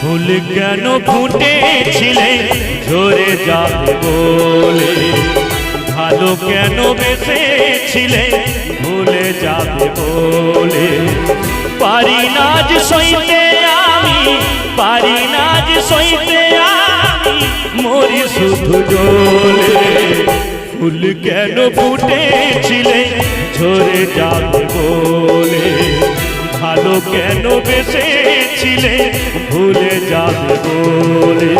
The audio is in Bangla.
ফুল কেন ফুটেছিলে ঝরে যাবে বলে, ভালো কেন বেসেছিলে ভুলে যাবে বলে। পারি না যে সইতে আমি, পারি না যে সইতে আমি, মরি শুধু জ্বলে। ফুল কেন ফুটেছিলে ঝরে যাবে বলে, ভালো কেন বেসেছিলে ভুলে যাবে বলে।